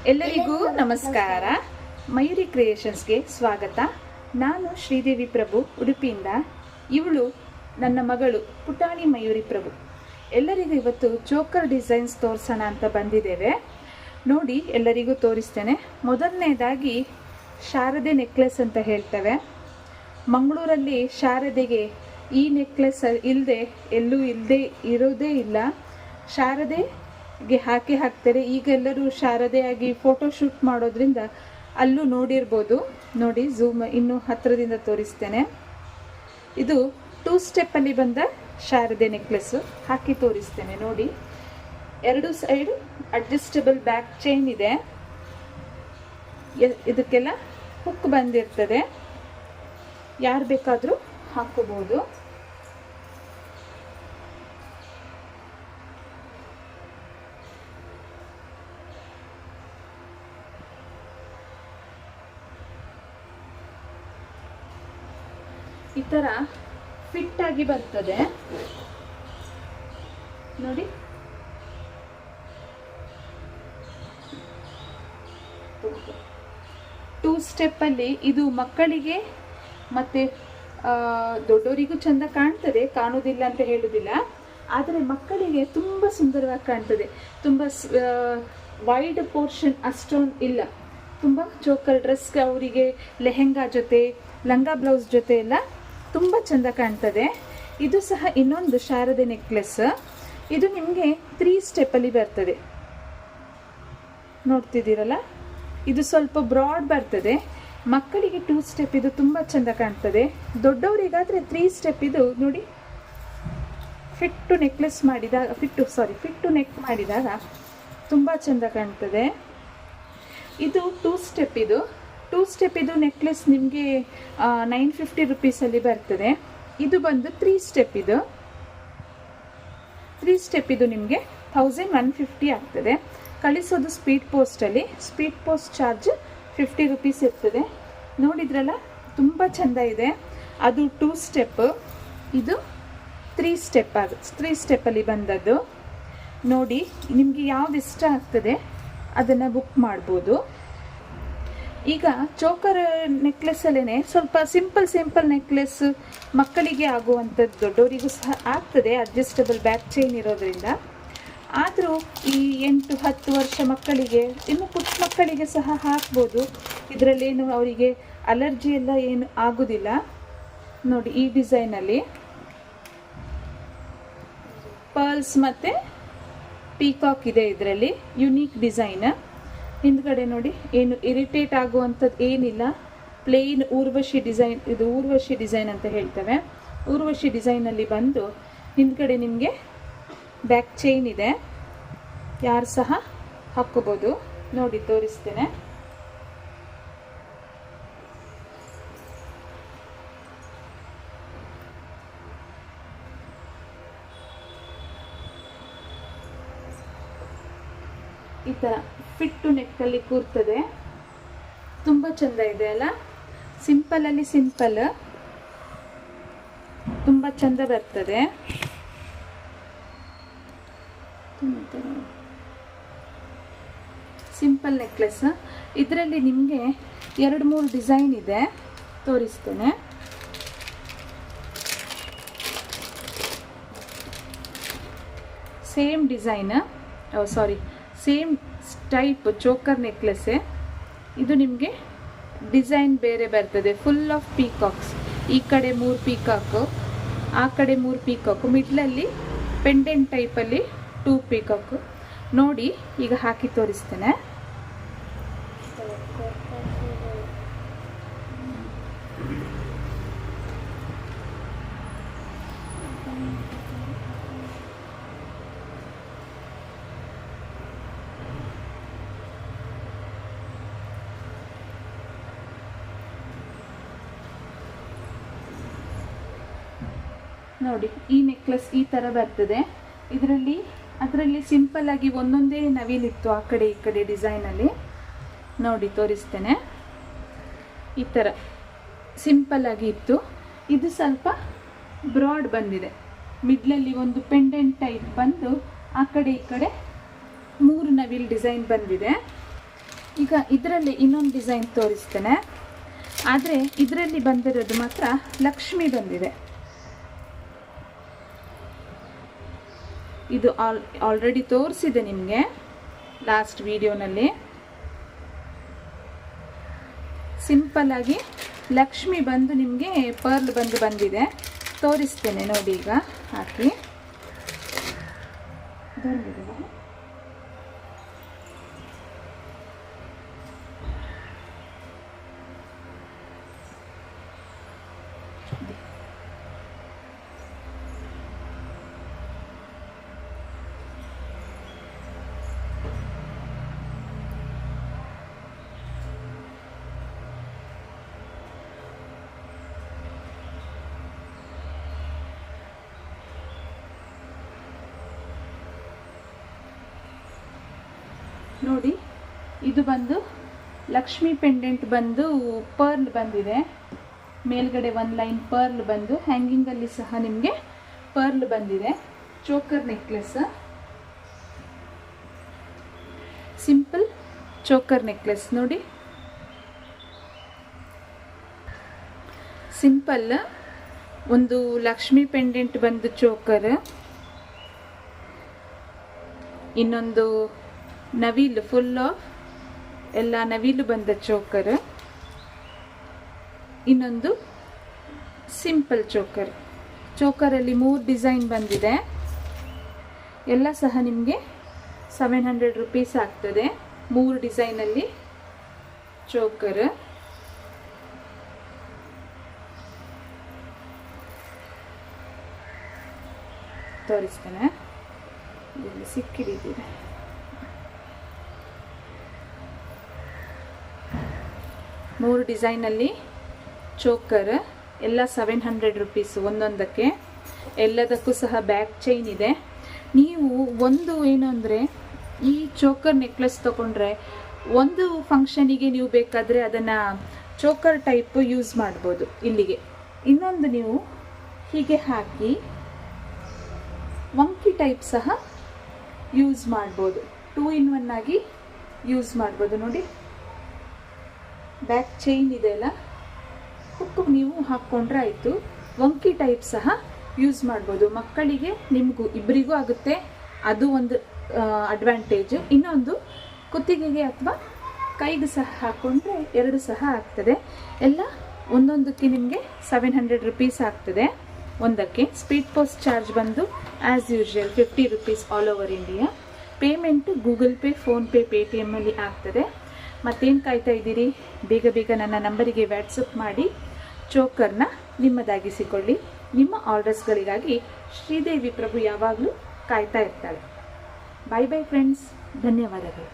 ಎಲ್ಲರಿಗೂ ನಮಸ್ಕಾರ. ಮಯೂರಿ ಕ್ರಿಯೇಷನ್ಸ್ಗೆ ಸ್ವಾಗತ. ನಾನು ಶ್ರೀದೇವಿ ಪ್ರಭು, ಉಡುಪಿಯಿಂದ. ಇವಳು ನನ್ನ ಮಗಳು ಪುಟಾಣಿ ಮಯೂರಿ ಪ್ರಭು. ಎಲ್ಲರಿಗೂ ಇವತ್ತು ಚೋಕರ್ ಡಿಸೈನ್ಸ್ ತೋರಿಸೋಣ ಅಂತ ಬಂದಿದ್ದೇವೆ. ನೋಡಿ, ಎಲ್ಲರಿಗೂ ತೋರಿಸ್ತೇನೆ. ಮೊದಲನೇದಾಗಿ ಶಾರದೆ ನೆಕ್ಲೆಸ್ ಅಂತ ಹೇಳ್ತೇವೆ. ಮಂಗಳೂರಲ್ಲಿ ಶಾರದೆಗೆ ಈ ನೆಕ್ಲೆಸ್ ಇಲ್ಲದೆ ಎಲ್ಲೂ ಇರೋದೇ ಇಲ್ಲ. ಶಾರದೆಗೆ ಹಾಕ್ತಾರೆ. ಈಗ ಎಲ್ಲರೂ ಶಾರದೆಯಾಗಿ ಫೋಟೋಶೂಟ್ ಮಾಡೋದ್ರಿಂದ ಅಲ್ಲೂ ನೋಡಿರ್ಬೋದು. ನೋಡಿ, ಝೂಮ್ ಇನ್ನೂ ಹತ್ತಿರದಿಂದ ತೋರಿಸ್ತೇನೆ. ಇದು 2 ಸ್ಟೆಪ್ಪಲ್ಲಿ ಬಂದ ಶಾರದೆ ನೆಕ್ಲೆಸ್ಸು. ಹಾಕಿ ತೋರಿಸ್ತೇನೆ. ನೋಡಿ, 2 ಸೈಡು ಅಡ್ಜಸ್ಟಬಲ್ ಬ್ಯಾಕ್ ಚೈನ್ ಇದೆ. ಇದಕ್ಕೆಲ್ಲ ಹುಕ್ ಬಂದಿರ್ತದೆ. ಯಾರು ಬೇಕಾದರೂ ಹಾಕೋಬಹುದು. ಈ ಥರ ಫಿಟ್ ಆಗಿ ಬರ್ತದೆ ನೋಡಿ. ಟೂ ಸ್ಟೆಪ್ಪಲ್ಲಿ ಇದು ಮಕ್ಕಳಿಗೆ ಮತ್ತು ದೊಡ್ಡವರಿಗೂ ಚೆಂದ ಕಾಣ್ತದೆ, ಕಾಣುವುದಿಲ್ಲ ಅಂತ ಹೇಳುವುದಿಲ್ಲ. ಆದರೆ ಮಕ್ಕಳಿಗೆ ತುಂಬ ಸುಂದರವಾಗಿ ಕಾಣ್ತದೆ. ತುಂಬ ವೈಡ್ ಪೋರ್ಷನ್ ಅಷ್ಟೊಂದು ಇಲ್ಲ. ತುಂಬ ಚೋಕರ್ ಡ್ರೆಸ್ಗೆ, ಅವರಿಗೆ ಲೆಹೆಂಗಾ ಜೊತೆ, ಲಂಗ ಬ್ಲೌಸ್ ಜೊತೆ ಎಲ್ಲ ತುಂಬ ಚೆಂದ ಕಾಣ್ತದೆ. ಇದು ಸಹ ಇನ್ನೊಂದು ಶಾರದೆ ನೆಕ್ಲೆಸ್. ಇದು ನಿಮಗೆ 3 ಸ್ಟೆಪ್ಪಲ್ಲಿ ಬರ್ತದೆ. ನೋಡ್ತಿದ್ದೀರಲ್ಲ, ಇದು ಸ್ವಲ್ಪ ಬ್ರಾಡ್ ಬರ್ತದೆ. ಮಕ್ಕಳಿಗೆ 2 ಸ್ಟೆಪ್ ಇದು ತುಂಬ ಚೆಂದ ಕಾಣ್ತದೆ. ದೊಡ್ಡವರಿಗಾದರೆ 3 ಸ್ಟೆಪ್ ಇದು ನೋಡಿ. ಫಿಟ್ ಟು ನೆಕ್ ಮಾಡಿದಾಗ ತುಂಬ ಚೆಂದ ಕಾಣ್ತದೆ. ಇದು 2 ಸ್ಟೆಪ್. ಇದು 2 ಸ್ಟೆಪ್ ಇದು ನೆಕ್ಲೆಸ್ ನಿಮಗೆ 950 ರುಪೀಸಲ್ಲಿ ಬರ್ತದೆ. ಇದು ಬಂದು 3 ಸ್ಟೆಪ್. ಇದು 3 ಸ್ಟೆಪ್ ಇದು ನಿಮಗೆ 1150 ಆಗ್ತದೆ. ಕಳಿಸೋದು ಸ್ಪೀಡ್ ಪೋಸ್ಟಲ್ಲಿ. ಸ್ಪೀಡ್ ಪೋಸ್ಟ್ ಚಾರ್ಜ್ 50 ರುಪೀಸ್ ಇರ್ತದೆ. ನೋಡಿದ್ರಲ್ಲ, ತುಂಬ ಚೆಂದ ಇದೆ. ಅದು 2 ಸ್ಟೆಪ್, ಇದು 3 ಸ್ಟೆಪ್. 3 ಸ್ಟೆಪ್ಪಲ್ಲಿ ಬಂದದ್ದು. ನೋಡಿ, ನಿಮಗೆ ಯಾವ್ದು ಇಷ್ಟ ಆಗ್ತದೆ ಅದನ್ನು ಬುಕ್ ಮಾಡ್ಬೋದು. ಈಗ ಚೋಕರ್ ನೆಕ್ಲೆಸ್ಸಲ್ಲೇ ಸ್ವಲ್ಪ ಸಿಂಪಲ್ ನೆಕ್ಲೆಸ್ ಮಕ್ಕಳಿಗೆ ಆಗುವಂಥದ್ದು, ದೊಡ್ಡವರಿಗೂ ಸಹ ಆಗ್ತದೆ, ಅಡ್ಜಸ್ಟಬಲ್ ಬ್ಯಾಕ್ ಚೈನ್ ಇರೋದ್ರಿಂದ. ಆದರೂ ಈ 8-10 ವರ್ಷ ಮಕ್ಕಳಿಗೆ, ಇನ್ನು ಪುಟ್ಟ ಮಕ್ಕಳಿಗೆ ಸಹ ಹಾಕ್ಬೋದು. ಇದರಲ್ಲೇನು ಅವರಿಗೆ ಅಲರ್ಜಿ ಎಲ್ಲ ಏನು ಆಗೋದಿಲ್ಲ. ನೋಡಿ, ಈ ಡಿಸೈನಲ್ಲಿ ಪರ್ಲ್ಸ್ ಮತ್ತು ಪೀಕಾಕ್ ಇದೆ. ಇದರಲ್ಲಿ ಯುನೀಕ್ ಡಿಸೈನ್. ಹಿಂದ್ಗಡೆ ನೋಡಿ, ಏನು ಇರಿಟೇಟ್ ಆಗುವಂಥದ್ದು ಏನಿಲ್ಲ. Plain Urvashi design. ಇದು ಊರ್ವಶಿ ಡಿಸೈನ್ ಅಂತ ಹೇಳ್ತೇವೆ. ಊರ್ವಶಿ ಡಿಸೈನಲ್ಲಿ ಬಂದು ಹಿಂದ್ಗಡೆ ನಿಮಗೆ ಬ್ಯಾಕ್ ಚೈನ್ ಇದೆ. ಯಾರು ಸಹ ಹಾಕ್ಕೋಬೋದು. ನೋಡಿ, ತೋರಿಸ್ತೇನೆ. ಈ ಥರ ಫಿಟ್ಟು ನೆಕ್ಕಲ್ಲಿ ಕೂರ್ತದೆ. ತುಂಬ ಚೆಂದ ಇದೆ ಅಲ್ಲ. ಸಿಂಪಲಲ್ಲಿ ಸಿಂಪಲ್, ತುಂಬ ಚೆಂದ ಬರ್ತದೆ. Simple necklace. ಇದರಲ್ಲಿ ನಿಮಗೆ 2-3 ಡಿಸೈನ್ ಇದೆ, ತೋರಿಸ್ತೇನೆ. Same design, same type choker ನೆಕ್ಲೆಸ್ಸೇ. ಇದು ನಿಮಗೆ ಡಿಸೈನ್ ಬೇರೆ ಬರ್ತದೆ. Full of peacocks. ಈ ಕಡೆ 3 ಪೀಕಾಕು, ಆ ಕಡೆ 3 ಪೀಕಾಕು, ಮಿಡ್ಲಲ್ಲಿ ಪೆಂಡೆಂಟ್ ಟೈಪಲ್ಲಿ 2 ಪೀಕಾಕು. ನೋಡಿ, ಈಗ ಹಾಕಿ ತೋರಿಸ್ತೇನೆ. ನೋಡಿ, ಈ ನೆಕ್ಲೆಸ್ ಈ ಥರ ಬರ್ತದೆ. ಅದರಲ್ಲಿ ಸಿಂಪಲ್ ಆಗಿ ಒಂದೊಂದೇ ನವಿಲಿತ್ತು, ಆ ಕಡೆ ಈ ಕಡೆ ಡಿಸೈನಲ್ಲಿ. ನೋಡಿ, ತೋರಿಸ್ತೇನೆ. ಈ ಥರ ಸಿಂಪಲ್ ಆಗಿ ಇತ್ತು. ಇದು ಸ್ವಲ್ಪ ಬ್ರಾಡ್ ಬಂದಿದೆ. ಮಿಡ್ಲಲ್ಲಿ ಒಂದು ಪೆಂಡೆಂಟ್ ಟೈಪ್ ಬಂದು ಆ ಕಡೆ ಈ ಕಡೆ 3 ನವಿಲ್ ಡಿಸೈನ್ ಬಂದಿದೆ. ಈಗ ಇದರಲ್ಲಿ ಇನ್ನೊಂದು ಡಿಸೈನ್ ತೋರಿಸ್ತೇನೆ. ಆದರೆ ಇದರಲ್ಲಿ ಬಂದಿರೋದು ಮಾತ್ರ ಲಕ್ಷ್ಮಿ ಬಂದಿದೆ. ಇದು ಆಲ್ರೆಡಿ ತೋರಿಸಿದೆ ನಿಮಗೆ ಲಾಸ್ಟ್ ವಿಡಿಯೋನಲ್ಲಿ. ಸಿಂಪಲ್ ಆಗಿ ಲಕ್ಷ್ಮಿ ಬಂದು ನಿಮಗೆ ಪರ್ಲ್ ಬಂದಿದೆ. ತೋರಿಸ್ತೇನೆ ನೋಡಿ. ಈಗ ಹಾಕಿ ನೋಡಿ. ಇದು ಬಂದು ಲಕ್ಷ್ಮಿ ಪೆಂಡೆಂಟ್ ಬಂದು ಪರ್ಲ್ ಬಂದಿದೆ. ಮೇಲ್ಗಡೆ ಒಂದು ಲೈನ್ ಪರ್ಲ್ ಬಂದು ಹ್ಯಾಂಗಿಂಗಲ್ಲಿ ಸಹ ನಿಮಗೆ ಪರ್ಲ್ ಬಂದಿದೆ. Choker necklace, simple choker necklace ನೋಡಿ. ಸಿಂಪಲ್ ಒಂದು ಲಕ್ಷ್ಮಿ ಪೆಂಡೆಂಟ್ ಬಂದು ಚೋಕರ್, ಇನ್ನೊಂದು ನವಿಲು, ಫುಲ್ ಆಫ್ ಎಲ್ಲ ನವಿಲು ಬಂದ ಚೋಕರ್, ಇನ್ನೊಂದು ಸಿಂಪಲ್ ಚೋಕರ್. ಚೋಕರಲ್ಲಿ 3 ಡಿಸೈನ್ ಬಂದಿದೆ. ಎಲ್ಲ ಸಹ ನಿಮಗೆ 700 ರೂಪೀಸ್ ಆಗ್ತದೆ. 3 ಡಿಸೈನಲ್ಲಿ ಚೋಕರ್. ತೋರಿಸ್ತೇನೆ, ಇಲ್ಲಿ ಸಿಕ್ಕಿಡಿದ್ದೀರಿ. ಮೂರು ಡಿಸೈನಲ್ಲಿ ಚೋಕರ್, ಎಲ್ಲ 700 ರೂಪೀಸ್ ಒಂದೊಂದಕ್ಕೆ. ಎಲ್ಲದಕ್ಕೂ ಸಹ ಬ್ಯಾಕ್ ಚೈನ್ ಇದೆ. ನೀವು ಒಂದು ಏನು ಅಂದರೆ ಈ ಚೋಕರ್ ನೆಕ್ಲೆಸ್ ತಗೊಂಡ್ರೆ ಒಂದು ಫಂಕ್ಷನಿಗೆ ನೀವು ಬೇಕಾದರೆ ಅದನ್ನು ಚೋಕರ್ ಟೈಪ್ ಯೂಸ್ ಮಾಡ್ಬೋದು ಇಲ್ಲಿಗೆ. ಇನ್ನೊಂದು ನೀವು ಹೀಗೆ ಹಾಕಿ ವಂಕಿ ಟೈಪ್ ಸಹ ಯೂಸ್ ಮಾಡ್ಬೋದು. 2 in 1 ಆಗಿ ಯೂಸ್ ಮಾಡ್ಬೋದು ನೋಡಿ. ಬ್ಯಾಕ್ ಚೈನ್ ಇದೆ ಅಲ್ಲ, ಹುಕ್ಕು ನೀವು ಹಾಕ್ಕೊಂಡ್ರೆ ಆಯಿತು. ವಂಕಿ ಟೈಪ್ ಸಹ ಯೂಸ್ ಮಾಡ್ಬೋದು. ಮಕ್ಕಳಿಗೆ ನಿಮಗೂ ಇಬ್ಬರಿಗೂ ಆಗುತ್ತೆ, ಅದು ಒಂದು ಅಡ್ವಾಂಟೇಜು. ಇನ್ನೊಂದು ಕುತ್ತಿಗೆಗೆ ಅಥವಾ ಕೈಗೆ ಸಹ ಹಾಕ್ಕೊಂಡ್ರೆ 2 ಸಹ ಆಗ್ತದೆ. ಎಲ್ಲ ಒಂದೊಂದಕ್ಕೆ ನಿಮಗೆ 700 ರೂಪೀಸ್ ಆಗ್ತದೆ ಒಂದಕ್ಕೆ. ಸ್ಪೀಡ್ ಪೋಸ್ಟ್ ಚಾರ್ಜ್ ಬಂದು as usual 50 rupees all over India. Payment Google Pay, PhonePe, ಪೇಟಿಎಮ್ಮಲ್ಲಿ ಆಗ್ತದೆ. ಮತ್ತೇನು ಕಾಯ್ತಾ ಇದ್ದೀರಿ? ಬೇಗ ಬೇಗ ನನ್ನ ನಂಬರಿಗೆ ವಾಟ್ಸಪ್ ಮಾಡಿ ಚೋಕರ್ನ ನಿಮ್ಮದಾಗಿಸಿಕೊಳ್ಳಿ. ನಿಮ್ಮ ಆರ್ಡರ್ಸ್ಗಳಿಗಾಗಿ ಶ್ರೀದೇವಿ ಪ್ರಭು ಯಾವಾಗಲೂ ಕಾಯ್ತಾ ಇರ್ತಾಳೆ. ಬೈ ಬೈ ಫ್ರೆಂಡ್ಸ್, ಧನ್ಯವಾದಗಳು.